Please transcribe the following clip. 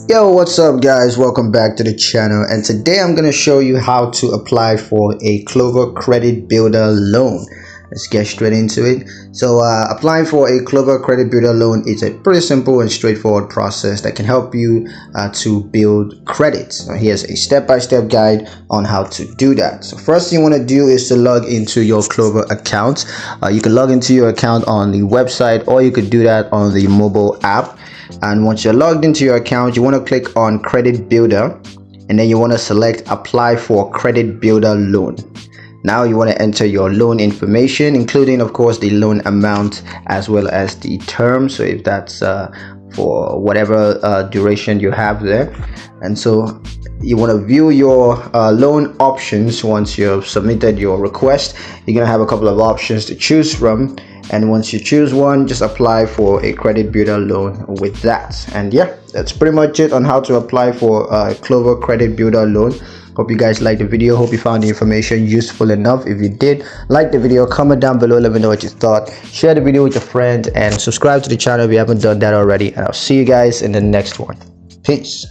Yo, what's up guys? Welcome back to the channel, and today I'm gonna show you how to apply for a Klover credit builder loan. Let's get straight into it. So applying for a Klover credit builder loan is a pretty simple and straightforward process that can help you to build credit. So here's a step-by-step guide on how to do that. So first thing you want to do is to log into your Klover account. You can log into your account on the website, or you could do that on the mobile app. And once you're logged into your account, you want to click on credit builder, and then you want to select apply for credit builder loan. Now you want to enter your loan information, including of course the loan amount as well as the term, so if that's for whatever duration you have there. And so you want to view your loan options. Once you've submitted your request, you're going to have a couple of options to choose from, and once you choose one, just apply for a credit builder loan with that. And yeah, that's pretty much it on how to apply for a Klover credit builder loan. Hope you guys liked the video. Hope you found the information useful enough. If you did, like the video, comment down below, let me know what you thought. Share the video with your friends and subscribe to the channel if you haven't done that already, and I'll see you guys in the next one. Peace.